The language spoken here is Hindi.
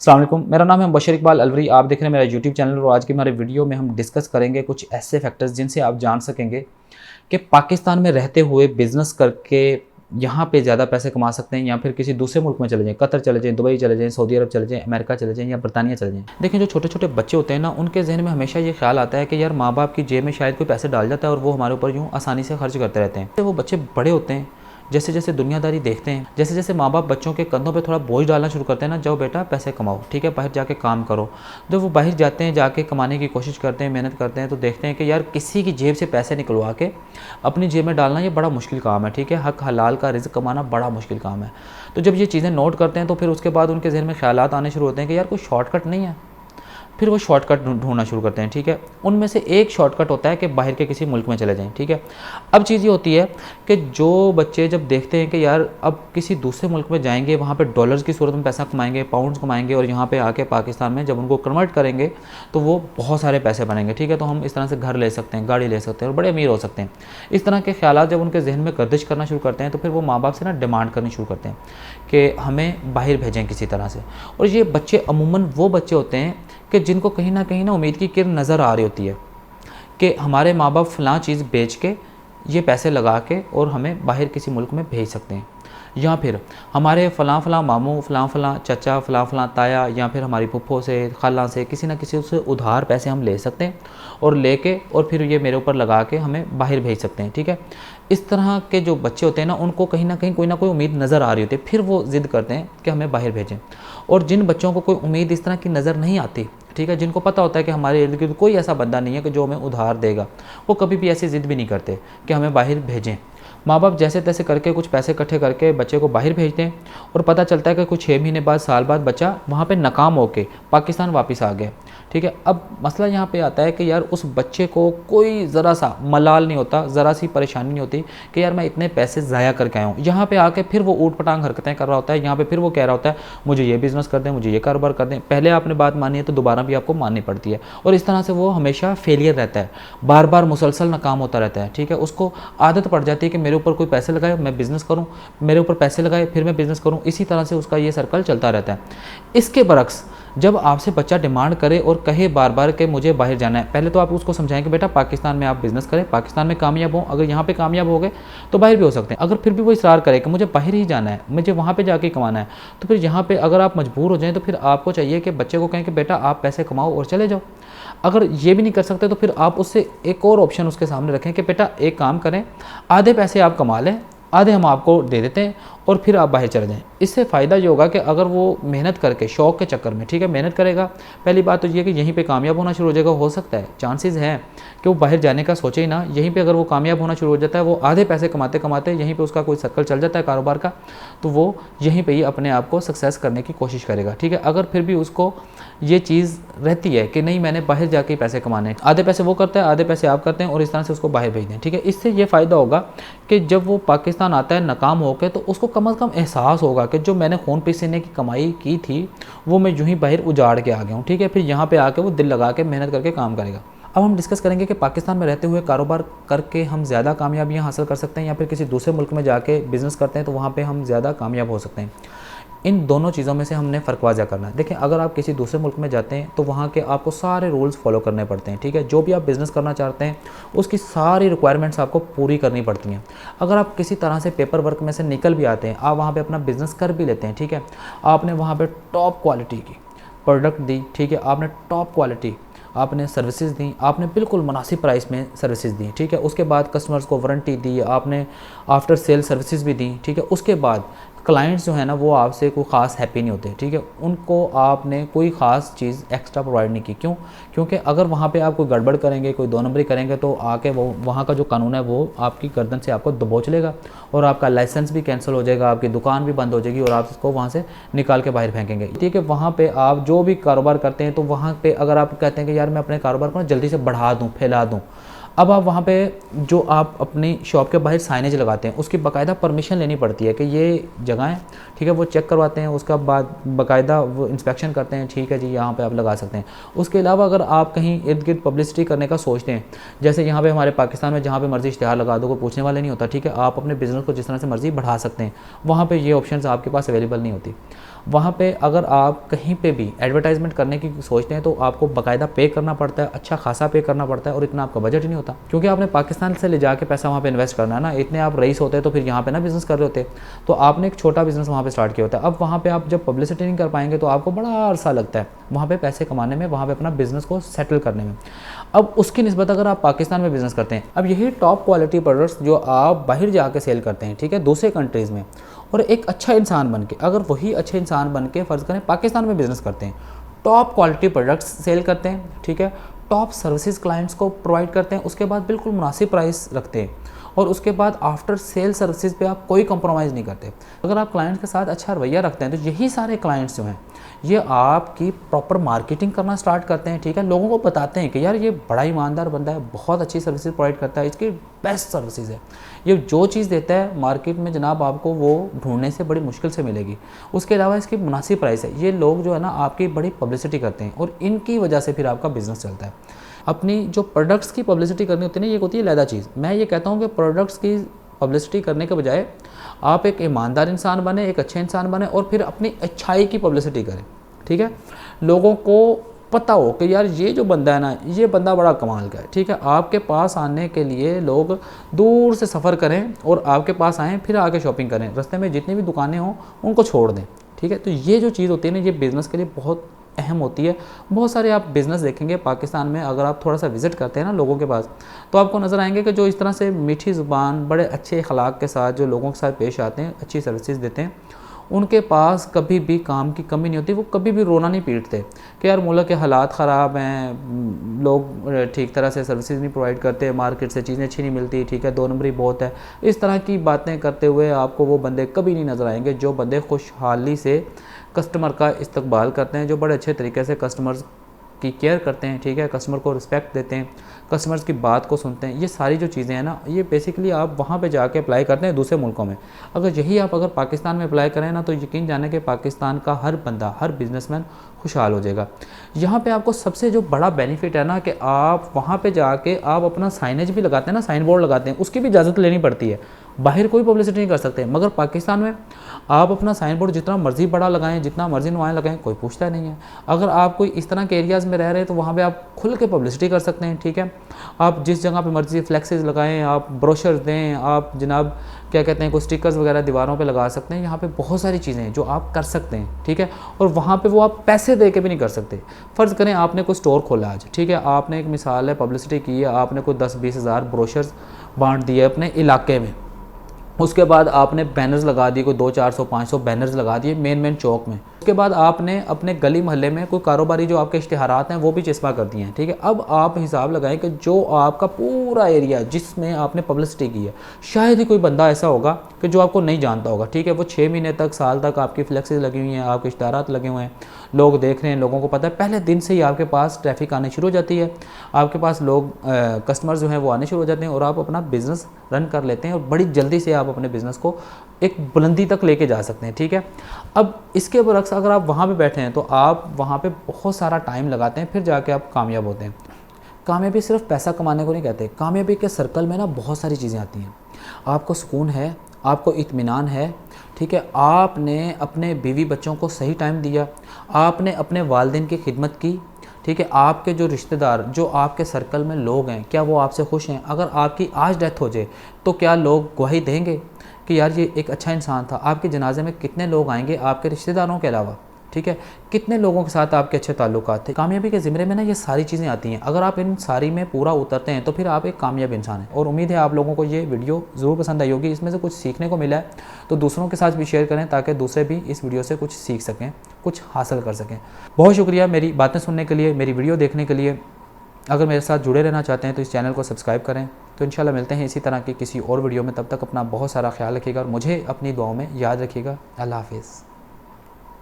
अस्सलाम वालेकुम, मेरा नाम है बशर इकबाल अलवरी। आप देख रहे हैं मेरा यूट्यूब चैनल और आज की हमारे वीडियो में हम डिस्कस करेंगे कुछ ऐसे फैक्टर्स जिनसे आप जान सकेंगे कि पाकिस्तान में रहते हुए बिज़नेस करके यहाँ पे ज़्यादा पैसे कमा सकते हैं या फिर किसी दूसरे मुल्क में चले जाएँ, कतर चले जाएँ, दुबई चले जाएँ, सऊदी अरब चले जाएँ, अमेरिका चले जाएँ या बरतानिया चले जाएँ। देखिए, जो छोटे छोटे बच्चे होते हैं ना, उनके जहन में हमेशा ये ख्याल आता है कि यार माँ बाप की जेब में शायद कोई पैसे डाल जाता है और वो हमारे ऊपर यूँ आसानी से खर्च करते रहते हैं। तो वो बच्चे बड़े होते हैं, जैसे जैसे दुनियादारी देखते हैं, जैसे जैसे माँ बाप बच्चों के कंधों पे थोड़ा बोझ डालना शुरू करते हैं ना, जाओ बेटा पैसे कमाओ, ठीक है, बाहर जाके काम करो। जब वो बाहर जाते हैं, जाके कमाने की कोशिश करते हैं, मेहनत करते हैं, तो देखते हैं कि यार किसी की जेब से पैसे निकलवा के अपनी जेब में डालना ये बड़ा मुश्किल काम है, ठीक है, हक हलाल का रिज़्क कमाना बड़ा मुश्किल काम है। तो जब ये चीज़ें नोट करते हैं तो फिर उसके बाद उनके जहन में ख्यालात आने शुरू होते हैं कि यार कोई शॉर्टकट नहीं है। फिर वो शॉर्टकट ढूंढना शुरू करते हैं, ठीक है। उनमें से एक शॉर्टकट होता है कि बाहर के किसी मुल्क में चले जाएं, ठीक है। अब चीज़ ये होती है कि जो बच्चे जब देखते हैं कि यार अब किसी दूसरे मुल्क में जाएंगे, वहाँ पे डॉलर्स की सूरत में पैसा कमाएंगे, पाउंड्स कमाएंगे और यहाँ पे आके पाकिस्तान में जब उनको कन्वर्ट करेंगे तो वो बहुत सारे पैसे बनेंगे, ठीक है। तो हम इस तरह से घर ले सकते हैं, गाड़ी ले सकते हैं और बड़े अमीर हो सकते हैं। इस तरह के ख्यालात जब उनके जहन में गर्दिश करना शुरू करते हैं तो फिर वो माँ बाप से ना डिमांड करनी शुरू करते हैं कि हमें बाहर भेजें किसी तरह से। और ये बच्चे अमूमन वो बच्चे होते हैं कि जिनको कहीं ना उम्मीद की किरण नज़र आ रही होती है कि हमारे माँ बाप फ़लाँ चीज़ बेच के ये पैसे लगा के और हमें बाहर किसी मुल्क में भेज सकते हैं, या फिर हमारे फ़लाँ मामू, फ़लाँ चाचा, फ़लाँ ताया या फिर हमारी फुफ्फो से, खाला से, किसी न किसी से उधार पैसे हम ले सकते हैं और लेके और फिर ये मेरे ऊपर लगा के हमें बाहर भेज सकते हैं, ठीक है। इस तरह के जो बच्चे होते हैं ना, उनको कहीं ना कोई उम्मीद नज़र आ रही होती है, फिर वो ज़िद करते हैं कि हमें बाहर भेजें। और जिन बच्चों को कोई उम्मीद इस तरह की नज़र नहीं आती, ठीक है, जिनको पता होता है कि हमारे इर्द गिर्द कोई ऐसा बंदा नहीं है कि जो हमें उधार देगा, वो कभी भी ऐसी ज़िद भी नहीं करते कि हमें बाहर भेजें। माँ बाप जैसे तैसे करके कुछ पैसे इकट्ठे करके बच्चे को बाहर भेजते हैं और पता चलता है कि कुछ 6 महीने बाद, साल बाद बच्चा वहाँ पे नाकाम होके पाकिस्तान वापस आ गया, ठीक है। अब मसला यहाँ पे आता है कि यार उस बच्चे को कोई ज़रा सा मलाल नहीं होता, ज़रा सी परेशानी नहीं होती कि यार मैं इतने पैसे ज़ाया करके आया हूँ। यहाँ पे आके फिर वो ऊट पटांग हरकतें कर रहा होता है, यहाँ पे फिर वो कह रहा होता है मुझे ये बिज़नेस कर दें, मुझे ये कारोबार कर दें। पहले आपने बात मानी है तो दोबारा भी आपको माननी पड़ती है और इस तरह से वो हमेशा फेलियर रहता है, बार बार मुसलसल नाकाम होता रहता है, ठीक है। उसको आदत पड़ जाती है कि मेरे ऊपर कोई पैसे लगाए मैं बिज़नेस करूँ, मेरे ऊपर पैसे लगाए फिर मैं बिज़नेस करूँ, इसी तरह से उसका ये सर्कल चलता रहता है। इसके बरक्स जब आपसे बच्चा डिमांड करे और कहे बार बार कि मुझे बाहर जाना है, पहले तो आप उसको समझाएं कि बेटा पाकिस्तान में आप बिज़नेस करें, पाकिस्तान में कामयाब हो, अगर यहाँ पे कामयाब हो गए तो बाहर भी हो सकते हैं। अगर फिर भी वो इसरार करे कि मुझे बाहर ही जाना है, मुझे वहाँ पे जाके कमाना है, तो फिर यहाँ पे अगर आप मजबूर हो जाएं तो फिर आपको चाहिए कि बच्चे को कहें कि बेटा आप पैसे कमाओ और चले जाओ। अगर ये भी नहीं कर सकते तो फिर आप उससे एक और ऑप्शन उसके सामने रखें कि बेटा एक काम करें, आधे पैसे आप कमा लें, आधे हम आपको दे देते हैं और फिर आप बाहर चले जाएं। इससे फ़ायदा ये होगा कि अगर वो मेहनत करके शौक़ के चक्कर में, ठीक है, मेहनत करेगा, पहली बात तो ये कि यहीं पे कामयाब होना शुरू हो जाएगा। हो सकता है, चांसेस हैं कि वो बाहर जाने का सोचे ही ना, यहीं पे अगर वो कामयाब होना शुरू हो जाता है, वो आधे पैसे कमाते कमाते यहीं पे उसका कोई सर्कल चल जाता है कारोबार का, तो वो यहीं पे ही अपने आप को सक्सेस करने की कोशिश करेगा, ठीक है। अगर फिर भी उसको ये चीज़ रहती है कि नहीं मैंने बाहर जाके पैसे कमाने हैं, आधे पैसे वो करता है, आधे पैसे आप करते हैं और इस तरह से उसको बाहर भेज दें, ठीक है। इससे ये फ़ायदा होगा कि जब वो पाकिस्तान आता है नाकाम होकर तो उसको कम से कम एहसास होगा कि जो मैंने खून पसीने की कमाई की थी वो मैं यूं ही बाहर उजाड़ के आ गया हूँ, ठीक है। फिर यहाँ पे आके वो दिल लगा के मेहनत करके काम करेगा। अब हम डिस्कस करेंगे कि पाकिस्तान में रहते हुए कारोबार करके हम ज़्यादा कामयाबियाँ हासिल कर सकते हैं या फिर किसी दूसरे मुल्क में जाके बिज़नेस करते हैं तो वहाँ पर हम ज़्यादा कामयाब हो सकते हैं। इन दोनों चीज़ों में से हमने फ़र्क वाज़ा करना है। देखिए, अगर आप किसी दूसरे मुल्क में जाते हैं तो वहाँ के आपको सारे रूल्स फॉलो करने पड़ते हैं, ठीक है। जो भी आप बिज़नेस करना चाहते हैं उसकी सारी रिक्वायरमेंट्स आपको पूरी करनी पड़ती हैं। अगर आप किसी तरह से पेपर वर्क में से निकल भी आते हैं, आप वहाँ पे अपना बिज़नेस कर भी लेते हैं, ठीक है, आपने वहाँ पे टॉप क्वालिटी की प्रोडक्ट दी, ठीक है, आपने टॉप क्वालिटी आपने सर्विसेज दी, आपने बिल्कुल मुनासिब प्राइस में सर्विसेज दी, ठीक है। उसके बाद कस्टमर्स को वारंटी दी, आपने आफ्टर सेल सर्विसेज भी दी, ठीक है। उसके बाद क्लाइंट्स जो है ना वो आपसे कोई ख़ास हैप्पी नहीं होते, ठीक है, उनको आपने कोई ख़ास चीज़ एक्स्ट्रा प्रोवाइड नहीं की। क्यों? क्योंकि अगर वहाँ पे आप कोई गड़बड़ करेंगे, कोई दो नंबरी करेंगे तो आके वो वहाँ का जो कानून है वो आपकी गर्दन से आपको दबोच लेगा और आपका लाइसेंस भी कैंसिल हो जाएगा, आपकी दुकान भी बंद हो जाएगी और आप इसको वहाँ से निकाल के बाहर फेंकेंगे, ठीक है। वहाँ पर आप जो भी कारोबार करते हैं तो वहाँ पर अगर आप कहते हैं कि यार मैं अपने कारोबार को जल्दी से बढ़ा दूँ, फैला दूँ, अब आप वहाँ पे जो आप अपनी शॉप के बाहर साइनेज लगाते हैं उसकी बाकायदा परमिशन लेनी पड़ती है कि ये जगह है, ठीक है, वो चेक करवाते हैं, उसका बाद बाकायदा वो इंस्पेक्शन करते हैं, ठीक है जी यहाँ पे आप लगा सकते हैं। उसके अलावा अगर आप कहीं इर्द गिर्द पब्लिसिटी करने का सोचते हैं, जैसे यहाँ पे हमारे पाकिस्तान में जहाँ पे मर्जी इश्तिहार लगा दो, कोई पूछने वाले नहीं होता, ठीक है, आप अपने बिज़नेस को जिस तरह से मर्जी बढ़ा सकते हैं, वहाँ पर ये ऑप्शन आपके पास अवेलेबल नहीं होती। वहाँ पे अगर आप कहीं पे भी एडवर्टाइजमेंट करने की सोचते हैं तो आपको बाकायदा पे करना पड़ता है, अच्छा खासा पे करना पड़ता है, और इतना आपका बजट ही नहीं होता, क्योंकि आपने पाकिस्तान से ले जाके पैसा वहाँ पे इन्वेस्ट करना है ना। इतने आप रईस होते तो फिर यहाँ पे ना बिज़नेस कर रहे होते, तो आपने एक छोटा बिज़नेस वहाँ पे स्टार्ट किया होता है। अब वहाँ पे आप जब पब्लिसिटी नहीं कर पाएंगे तो आपको बड़ा अरसा लगता है वहाँ पे पैसे कमाने में, वहाँ पे अपना बिज़नेस को सेटल करने में। अब उसकी निस्बत अगर आप पाकिस्तान में बिज़नेस करते हैं, अब यही टॉप क्वालिटी प्रोडक्ट्स जो आप बाहर जाके सेल करते हैं, ठीक है, दूसरे कंट्रीज़ में, और एक अच्छा इंसान बन के, अगर वही अच्छे इंसान बन के फ़र्ज़ करें पाकिस्तान में बिज़नेस करते हैं, टॉप क्वालिटी प्रोडक्ट्स सेल करते हैं, ठीक है, टॉप सर्विसेज क्लाइंट्स को प्रोवाइड करते हैं, उसके बाद बिल्कुल मुनासिब प्राइस रखते हैं, और उसके बाद आफ्टर सेल सर्विसेज पे आप कोई कंप्रोमाइज़ नहीं करते। अगर आप क्लाइंट्स के साथ अच्छा रवैया रखते हैं तो यही सारे क्लाइंट्स जो हैं ये आपकी प्रॉपर मार्केटिंग करना स्टार्ट करते हैं, ठीक है, लोगों को बताते हैं कि यार ये बड़ा ईमानदार बंदा है, बहुत अच्छी सर्विसेज प्रोवाइड करता है, इसकी बेस्ट सर्विसेज है, ये जो चीज़ देता है मार्केट में जनाब आपको वो ढूंढने से बड़ी मुश्किल से मिलेगी, उसके अलावा इसकी मुनासिब प्राइस है। ये लोग जो है ना आपकी बड़ी पब्लिसिटी करते हैं और इनकी वजह से फिर आपका बिज़नेस चलता है। अपनी जो प्रोडक्ट्स की पब्लिसिटी करनी होती है ना, ये होती है लैदा चीज़। मैं ये कहता हूँ कि प्रोडक्ट्स की पब्लिसिटी करने के बजाय आप एक ईमानदार इंसान बने, एक अच्छे इंसान बने, और फिर अपनी अच्छाई की पब्लिसिटी करें, ठीक है, लोगों को पता हो कि यार ये जो बंदा है ना, ये बंदा बड़ा कमाल का है, ठीक है। आपके पास आने के लिए लोग दूर से सफ़र करें और आपके पास आएँ, फिर आके शॉपिंग करें, रास्ते में जितनी भी दुकानें हों उनको छोड़ दें, ठीक है। तो ये जो चीज़ होती है ना, ये बिज़नेस के लिए बहुत अहम होती है। बहुत सारे आप बिज़नेस देखेंगे पाकिस्तान में, अगर आप थोड़ा सा विज़िट करते हैं ना लोगों के पास, तो आपको नज़र आएंगे कि जो इस तरह से मीठी ज़ुबान, बड़े अच्छे अखलाक के साथ जो लोगों के साथ पेश आते हैं, अच्छी सर्विसेज देते हैं, उनके पास कभी भी काम की कमी नहीं होती। वो कभी भी रोना नहीं पीटते कि यार मुल्क के हालात ख़राब हैं, लोग ठीक तरह से सर्विसेज नहीं प्रोवाइड करते, मार्केट से चीज़ें अच्छी नहीं मिलती, ठीक है, दो नंबरी बहुत है। इस तरह की बातें करते हुए आपको वो बंदे कभी नहीं नज़र आएंगे जो बंदे खुशहाली से कस्टमर का इस्तकबाल करते हैं, जो बड़े अच्छे तरीके से कस्टमर्स की केयर करते हैं, ठीक है, कस्टमर को रिस्पेक्ट देते हैं, कस्टमर्स की बात को सुनते हैं। ये सारी जो चीज़ें हैं ना, ये बेसिकली आप वहाँ पे जाके अप्लाई करते हैं दूसरे मुल्कों में। अगर यही आप अगर पाकिस्तान में अप्लाई करें ना, तो यकीन जाने कि पाकिस्तान का हर बंदा, हर बिजनेसमैन खुशहाल हो जाएगा। यहाँ पे आपको सबसे जो बड़ा बेनिफिट है ना, कि आप वहाँ पे जाके आप अपना साइनेज भी लगाते हैं ना, साइन बोर्ड लगाते हैं, उसकी भी इजाज़त लेनी पड़ती है, बाहर कोई पब्लिसिटी नहीं कर सकते। मगर पाकिस्तान में आप अपना साइन बोर्ड जितना मर्जी बड़ा लगाएं, जितना मर्जी नुमाएं लगाएं, कोई पूछता नहीं है। अगर आप कोई इस तरह के एरियाज़ में रह रहे हैं तो वहाँ पे आप खुल के पब्लिसिटी कर सकते हैं, ठीक है। आप जिस जगह पे मर्जी फ्लैक्सेस लगाएं, आप ब्रोशर दें, आप जनाब क्या कहते हैं, कोई स्टिकर्स वगैरह दीवारों पे लगा सकते हैं। यहाँ पे बहुत सारी चीज़ें हैं जो आप कर सकते हैं, ठीक है। और वहाँ पे वो आप पैसे दे के भी नहीं कर सकते। फ़र्ज़ करें आपने कोई स्टोर खोला आज, ठीक है, आपने एक मिसाल है पब्लिसिटी की है, आपने कोई 10-20 हज़ार ब्रोशर्स बांट दिए अपने इलाके में, उसके बाद आपने बैनर्स लगा दिए, कोई 200-400-500 बैनर्स लगा दिए मेन चौक में। उसके बाद आपने अपने गली मोहल्ले में कोई कारोबारी जो आपके इश्तिहारात हैं वो भी चस्पा कर दिए हैं, ठीक है। अब आप हिसाब लगाएं कि जो आपका पूरा एरिया जिसमें आपने पब्लिसिटी की है, शायद ही कोई बंदा ऐसा होगा कि जो आपको नहीं जानता होगा, ठीक है। वो 6 महीने तक, साल तक आपकी फ्लैक्सेस लगी हुई हैं, आपके इश्तिहारात लगे हुए हैं, लोग देख रहे हैं, लोगों को पता है। पहले दिन से ही आपके पास ट्रैफिक आने शुरू हो जाती है, आपके पास लोग कस्टमर जो हैं वो आने शुरू हो जाते हैं, और आप अपना बिज़नेस रन कर लेते हैं, और बड़ी जल्दी से आप अपने बिज़नेस को एक बुलंदी तक लेके जा सकते हैं, ठीक है। अब इसके बरक्स अगर आप वहाँ पे बैठे हैं तो आप वहाँ पे बहुत सारा टाइम लगाते हैं, फिर जाके आप कामयाब होते हैं। कामयाबी सिर्फ पैसा कमाने को नहीं कहते, कामयाबी के सर्कल में ना बहुत सारी चीज़ें आती हैं। आपको सुकून है, आपको इत्मीनान है, ठीक है, आपने अपने बीवी बच्चों को सही टाइम दिया, आपने अपने वालिदैन की खिदमत की, ठीक है, आपके जो रिश्तेदार, जो आपके सर्कल में लोग हैं, क्या वो आपसे खुश हैं? अगर आपकी आज डेथ हो जाए तो क्या लोग गवाही देंगे कि यार ये एक अच्छा इंसान था? आपके जनाजे में कितने लोग आएंगे आपके रिश्तेदारों के अलावा, ठीक है, कितने लोगों के साथ आपके अच्छे ताल्लुकात थे? कामयाबी के ज़िम्मे में ना ये सारी चीज़ें आती हैं। अगर आप इन सारी में पूरा उतरते हैं तो फिर आप एक कामयाब इंसान हैं। और उम्मीद है आप लोगों को ये वीडियो ज़रूर पसंद आई होगी, इसमें से कुछ सीखने को मिला है, तो दूसरों के साथ भी शेयर करें ताकि दूसरे भी इस वीडियो से कुछ सीख सकें, कुछ हासिल कर सकें। बहुत शुक्रिया मेरी बातें सुनने के लिए, मेरी वीडियो देखने के लिए। अगर मेरे साथ जुड़े रहना चाहते हैं तो इस चैनल को सब्सक्राइब करें। तो इंशाल्लाह मिलते हैं इसी तरह की किसी और वीडियो में। तब तक अपना बहुत सारा ख्याल रखिएगा और मुझे अपनी दुआओं में याद रखिएगा। अल्लाह हाफ़िज़।